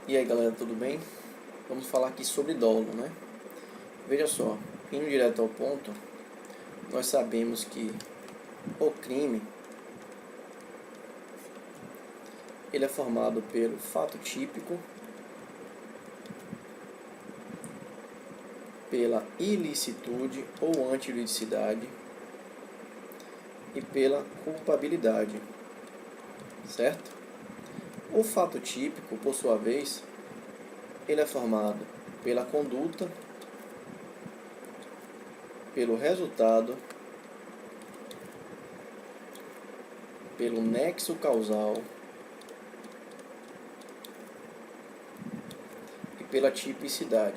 E aí galera, tudo bem? Vamos falar aqui sobre dolo, né? Veja só, indo direto ao ponto, nós sabemos que o crime ele é formado pelo fato típico, pela ilicitude ou antilicicidade e pela culpabilidade, certo? O fato típico, por sua vez, ele é formado pela conduta, pelo resultado, pelo nexo causal e pela tipicidade.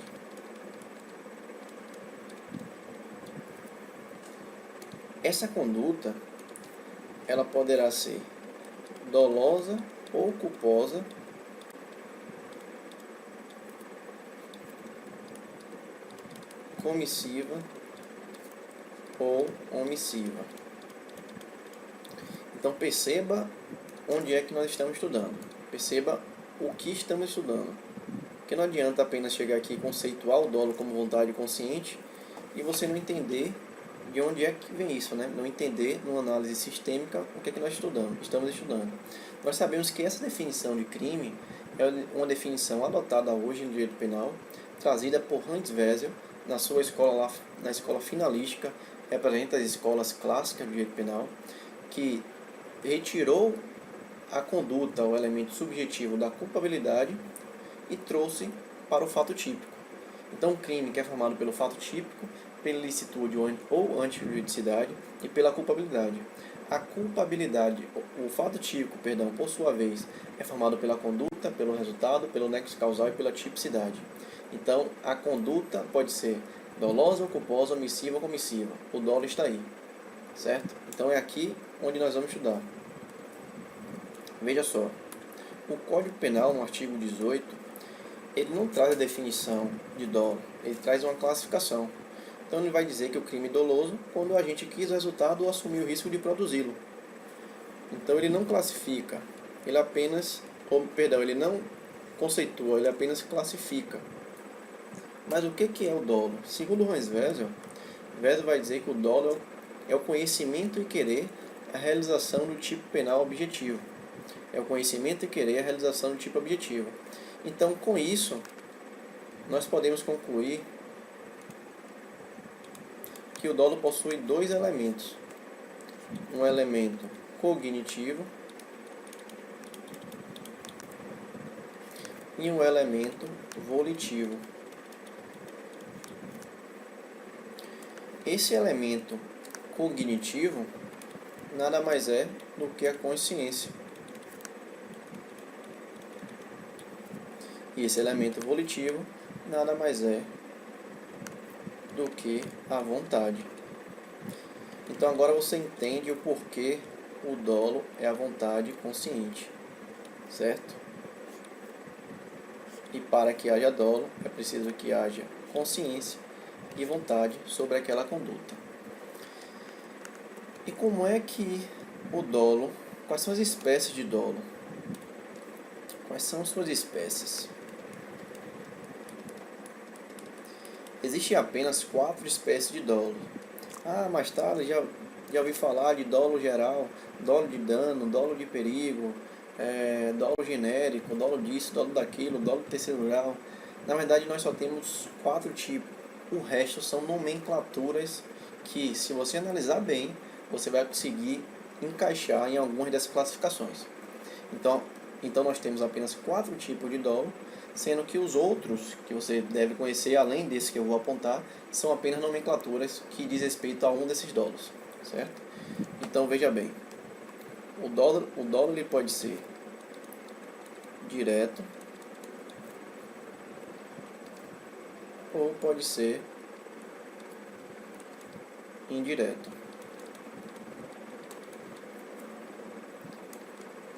Essa conduta ela poderá ser dolosa ou culposa, comissiva ou omissiva. Então perceba onde é que nós estamos estudando. Perceba o que estamos estudando. Porque não adianta apenas chegar aqui e conceituar o dolo como vontade consciente e você não entender de onde é que vem isso, né? Não entender, numa análise sistêmica, o que é que nós estamos estudando. Nós sabemos que essa definição de crime é uma definição adotada hoje no direito penal, trazida por Hans Wessel na sua escola, na escola finalística, representa as escolas clássicas do direito penal, que retirou a conduta, o elemento subjetivo da culpabilidade e trouxe para o fato típico. Então, o crime que é formado pelo fato típico, pela ilicitude ou antijuridicidade e pela culpabilidade. A culpabilidade, o fato típico, por sua vez, é formado pela conduta, pelo resultado, pelo nexo causal e pela tipicidade. Então, a conduta pode ser dolosa ou culposa, omissiva ou comissiva. O dolo está aí, certo? Então, é aqui onde nós vamos estudar. Veja só, o Código Penal, no artigo 18, ele não traz a definição de dolo, ele traz uma classificação. Então ele vai dizer que o crime é doloso quando o agente quis o resultado ou assumiu o risco de produzi-lo. Então ele não classifica, ele apenas, ele não conceitua, ele apenas classifica. Mas o que é o dolo? Segundo Hans Wessel, Wessel vai dizer que o dolo é o conhecimento e querer a realização do tipo penal objetivo. É o conhecimento e querer a realização do tipo objetivo. Então, com isso, nós podemos concluir que o dolo possui dois elementos. Um elemento cognitivo e um elemento volitivo. Esse elemento cognitivo nada mais é do que a consciência. E esse elemento volitivo nada mais é do que a vontade. Então agora você entende o porquê o dolo é a vontade consciente, certo? E para que haja dolo é preciso que haja consciência e vontade sobre aquela conduta. E como é que o dolo, quais são as espécies de dolo? Quais são suas espécies? Existem apenas 4 espécies de dolo. Mas tá, já ouvi falar de dolo geral, dolo de dano, dolo de perigo, dolo genérico, dolo disso, dolo daquilo, dolo de terceiro grau. Na verdade, nós só temos 4 tipos. O resto são nomenclaturas que, se você analisar bem, você vai conseguir encaixar em algumas dessas classificações. Então nós temos apenas 4 tipos de dolo, sendo que os outros que você deve conhecer, além desse que eu vou apontar, são apenas nomenclaturas que diz respeito a um desses dolos, certo? Então veja bem, o dolo ele pode ser direto ou pode ser indireto.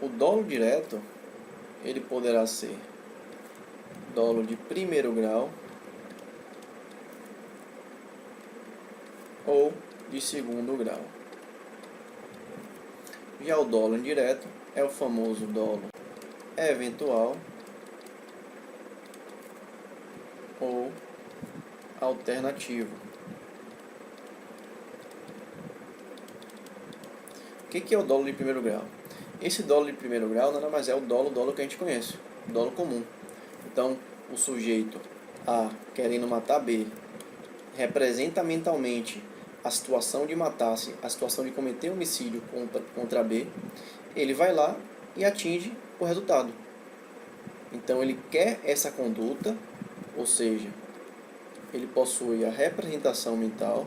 O dolo direto ele poderá ser dolo de primeiro grau ou de segundo grau. Já o dolo indireto é o famoso dolo eventual ou alternativo. O que é o dolo de primeiro grau? Esse dolo de primeiro grau nada mais é o dolo que a gente conhece, o dolo comum. Então, o sujeito A querendo matar B representa mentalmente a situação de matar-se, a situação de cometer homicídio contra B, ele vai lá e atinge o resultado. Então ele quer essa conduta, ou seja, ele possui a representação mental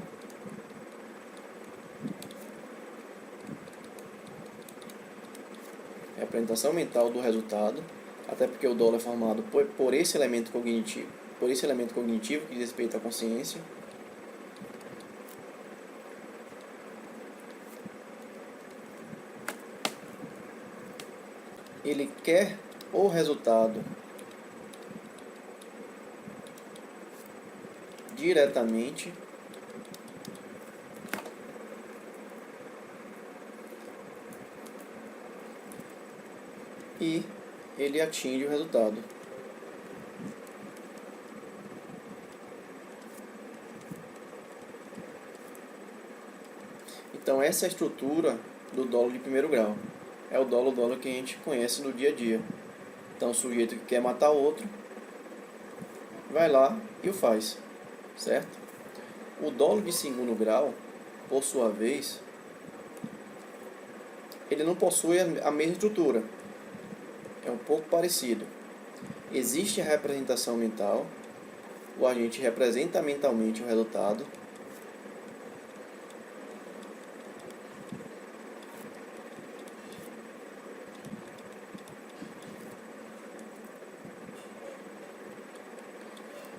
do resultado, até porque o dolo é formado por esse elemento cognitivo, que diz respeito à consciência. Ele quer o resultado diretamente e ele atinge o resultado. Então essa é a estrutura do dolo de primeiro grau. É o dolo que a gente conhece no dia a dia. Então o sujeito que quer matar o outro vai lá e o faz, certo? O dolo de segundo grau, por sua vez, ele não possui a mesma estrutura. É um pouco parecido. Existe a representação mental, o agente representa mentalmente o resultado.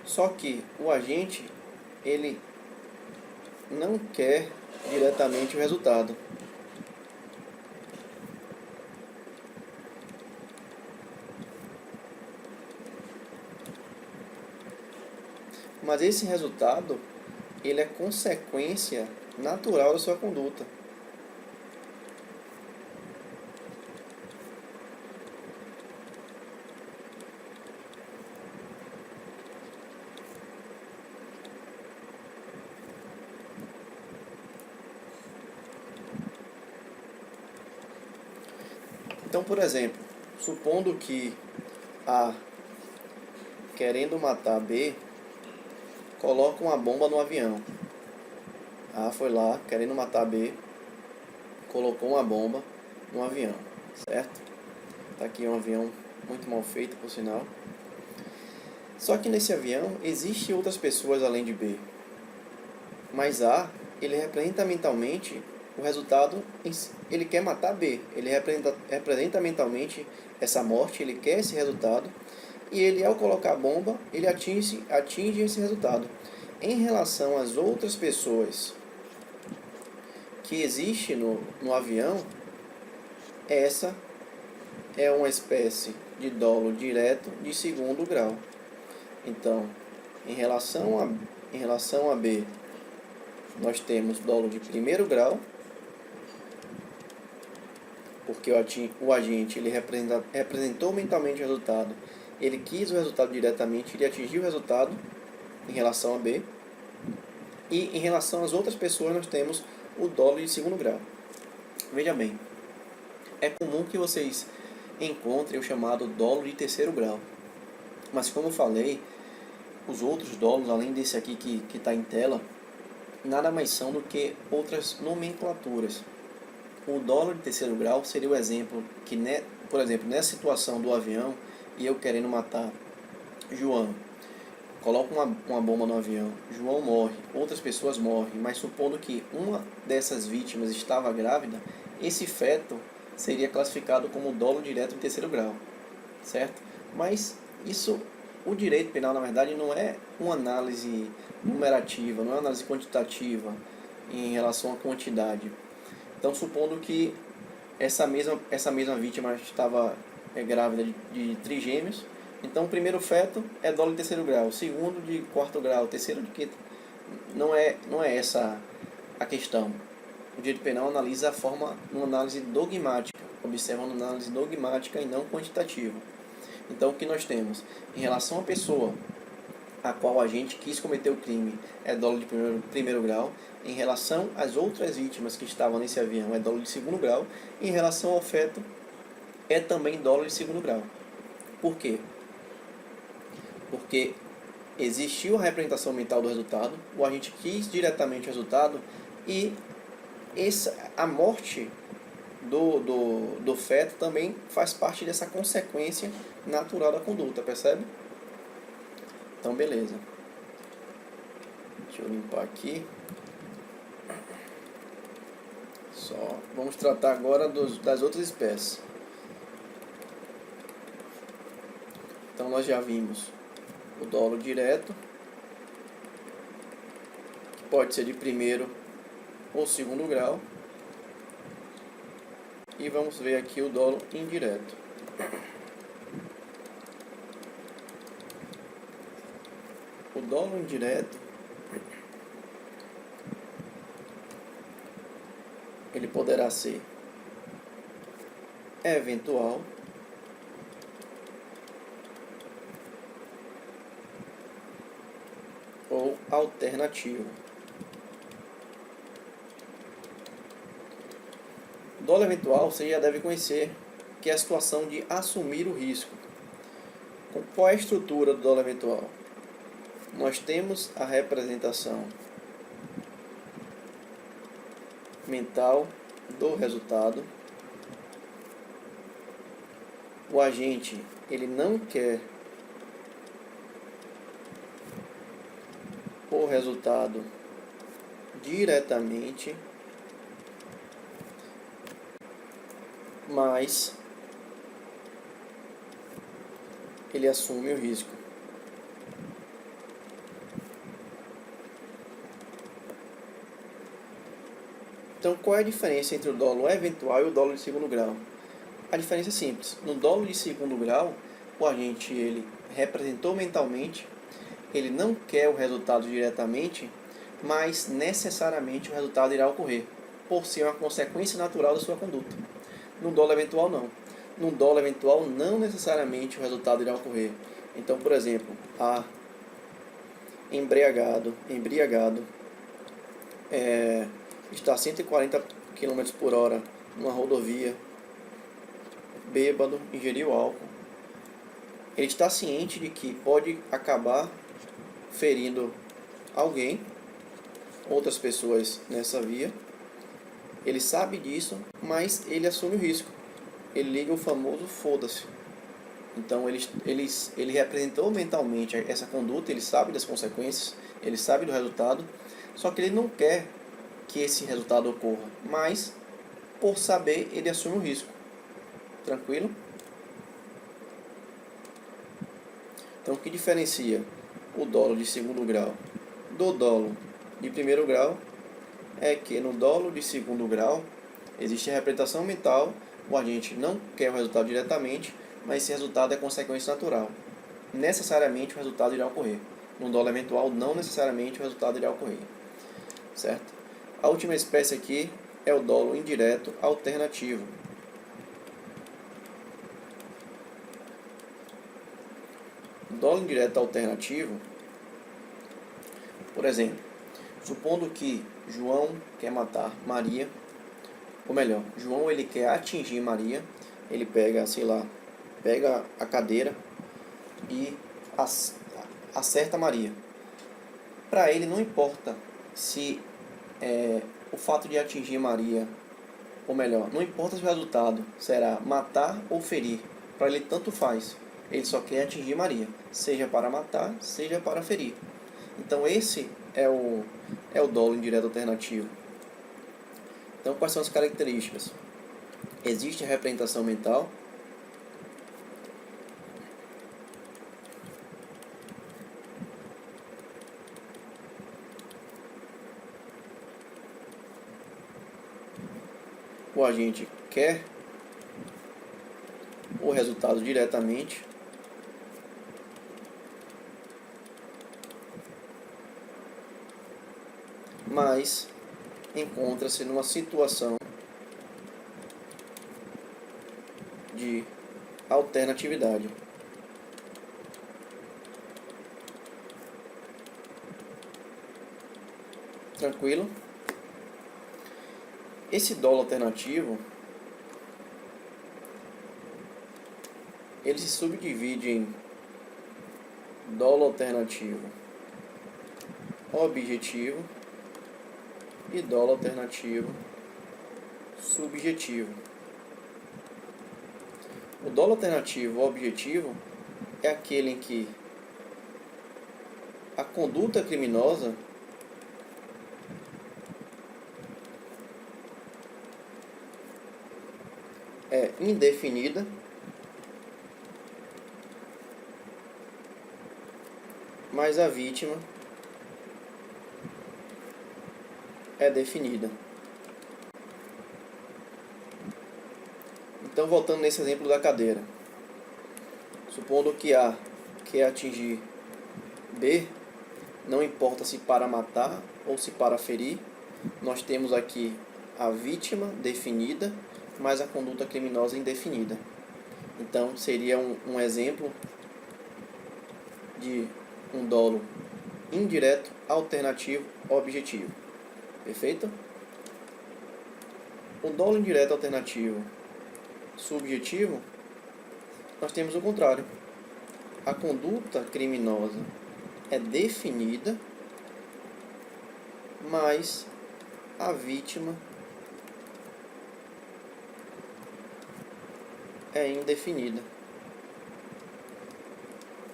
Só que o agente, ele não quer diretamente o resultado. Mas esse resultado, ele é consequência natural da sua conduta. Então, por exemplo, supondo que A, querendo matar B, coloca uma bomba no avião. A foi lá, querendo matar B, colocou uma bomba no avião, certo? Tá aqui um avião muito mal feito, por sinal. Só que nesse avião existem outras pessoas além de B. Mas A, ele representa mentalmente o resultado, ele quer matar B. Ele representa mentalmente essa morte, ele quer esse resultado. E ele, ao colocar a bomba, ele atinge esse resultado. Em relação às outras pessoas que existem no avião, essa é uma espécie de dolo direto de segundo grau. Então, em relação a B, nós temos dolo de primeiro grau, porque o agente ele representou mentalmente o resultado, ele quis o resultado diretamente, ele atingiu o resultado em relação a B. E em relação às outras pessoas, nós temos o dolo de segundo grau. Veja bem, é comum que vocês encontrem o chamado dolo de terceiro grau. Mas como eu falei, os outros dolos, além desse aqui que está em tela, nada mais são do que outras nomenclaturas. O dolo de terceiro grau seria o exemplo que, por exemplo, nessa situação do avião, e eu querendo matar João, coloco uma bomba no avião, João morre, outras pessoas morrem, mas supondo que uma dessas vítimas estava grávida, esse feto seria classificado como dolo direto de terceiro grau, certo? Mas isso, o direito penal, na verdade, não é uma análise numerativa, não é uma análise quantitativa em relação à quantidade. Então, supondo que essa mesma vítima estava grávida de trigêmeos, então o primeiro feto é dolo de terceiro grau, o segundo de quarto grau, o terceiro de quinto. Não é essa a questão. O direito penal analisa a forma, uma análise dogmática, observa uma análise dogmática e não quantitativa. Então o que nós temos? Em relação à pessoa a qual a gente quis cometer o crime é dolo de primeiro grau. Em relação às outras vítimas que estavam nesse avião é dolo de segundo grau. Em relação ao feto é também dolo de segundo grau. Por quê? Porque existiu a representação mental do resultado, o agente quis diretamente o resultado e a morte do feto também faz parte dessa consequência natural da conduta, percebe? Então, beleza. Deixa eu limpar aqui. Só vamos tratar agora das outras espécies. Então, nós já vimos o dolo direto, que pode ser de primeiro ou segundo grau. E vamos ver aqui o dolo indireto. O dolo indireto, ele poderá ser eventual ou alternativo. Dolo eventual você já deve conhecer, que é a situação de assumir o risco. Qual é a estrutura do dolo eventual? Nós temos a representação mental do resultado. O agente, ele não quer o resultado diretamente, mas ele assume o risco. Então, qual é a diferença entre o dolo eventual e o dolo de segundo grau? A diferença é simples. No dolo de segundo grau, o agente ele representou mentalmente, ele não quer o resultado diretamente, mas necessariamente o resultado irá ocorrer, por ser uma consequência natural da sua conduta. No dolo eventual, não. No dolo eventual, não necessariamente o resultado irá ocorrer. Então, por exemplo, embriagado, está a 140 km por hora numa rodovia, bêbado, ingeriu álcool. Ele está ciente de que pode acabar ferindo alguém, outras pessoas nessa via. Ele sabe disso, mas ele assume o risco. Ele liga o famoso foda-se. Então ele representou mentalmente essa conduta, ele sabe das consequências, ele sabe do resultado, só que ele não quer que esse resultado ocorra, mas por saber ele assume o risco. Tranquilo? Então o que diferencia o dolo de segundo grau do dolo de primeiro grau é que no dolo de segundo grau existe a representação mental, o agente não quer o resultado diretamente, mas esse resultado é consequência natural. Necessariamente o resultado irá ocorrer. No dolo eventual, não necessariamente o resultado irá ocorrer. Certo? A última espécie aqui é o dolo indireto alternativo. O dolo indireto alternativo, por exemplo, supondo que João quer matar Maria, ou melhor, João ele quer atingir Maria, ele pega a cadeira e acerta Maria. Para ele não importa se o fato de atingir Maria, ou melhor, não importa se o resultado será matar ou ferir, para ele tanto faz, ele só quer atingir Maria, seja para matar, seja para ferir. Então esse é o dolo indireto alternativo. Então quais são as características? Existe a representação mental, o agente quer o resultado diretamente, mas encontra-se numa situação de alternatividade. Tranquilo? Esse dolo alternativo, ele se subdivide em dolo alternativo objetivo e dolo alternativo subjetivo. O dolo alternativo objetivo é aquele em que a conduta criminosa é indefinida, mas a vítima é definida. Então, voltando nesse exemplo da cadeira, supondo que A quer atingir B, não importa se para matar ou se para ferir, nós temos aqui a vítima definida, mas a conduta criminosa indefinida. Então, seria um exemplo de um dolo indireto, alternativo, objetivo. Perfeito? O dolo indireto, alternativo, subjetivo, nós temos o contrário. A conduta criminosa é definida, mas a vítima é indefinida.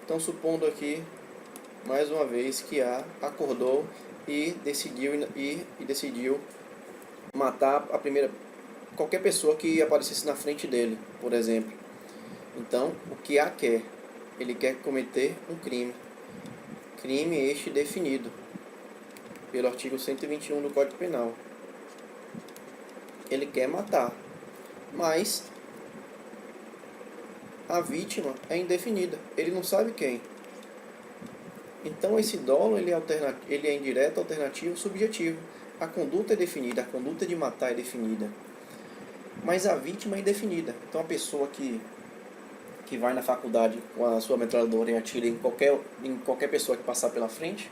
Então, supondo aqui, mais uma vez, que A acordou e decidiu matar qualquer pessoa que aparecesse na frente dele, por exemplo. Então, o que A quer? Ele quer cometer um crime. Crime este definido pelo artigo 121 do Código Penal. Ele quer matar, mas a vítima é indefinida. Ele não sabe quem. Então, esse dolo ele é indireto, alternativo, subjetivo. A conduta é definida, a conduta de matar é definida, mas a vítima é indefinida. Então, a pessoa que vai na faculdade com a sua metralhadora e atira em qualquer pessoa que passar pela frente,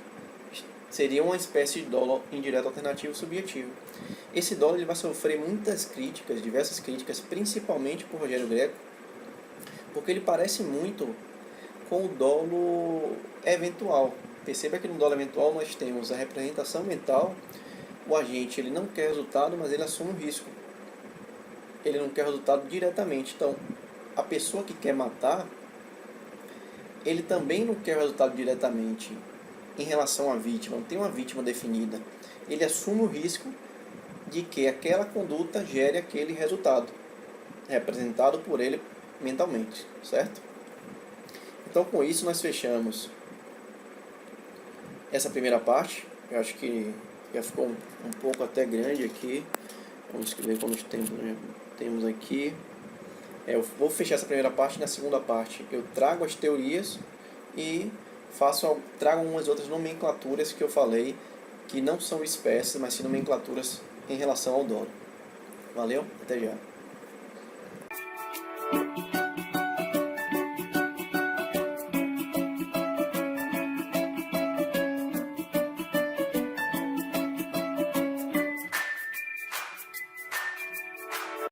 seria uma espécie de dolo indireto, alternativo, subjetivo. Esse dolo ele vai sofrer muitas críticas, diversas críticas, principalmente por Rogério Greco, porque ele parece muito com o dolo eventual. Perceba que no dolo eventual nós temos a representação mental. O agente ele não quer resultado, mas ele assume o risco. Ele não quer resultado diretamente. Então, a pessoa que quer matar, ele também não quer resultado diretamente em relação à vítima. Não tem uma vítima definida. Ele assume o risco de que aquela conduta gere aquele resultado, representado por ele mentalmente, certo? Então, com isso, nós fechamos essa primeira parte. Eu acho que já ficou um pouco até grande aqui. Vamos escrever quantos tempos temos aqui. Eu vou fechar essa primeira parte. Na segunda parte, eu trago as teorias e trago umas outras nomenclaturas que eu falei, que não são espécies, mas sim nomenclaturas em relação ao dolo. Valeu? Até já.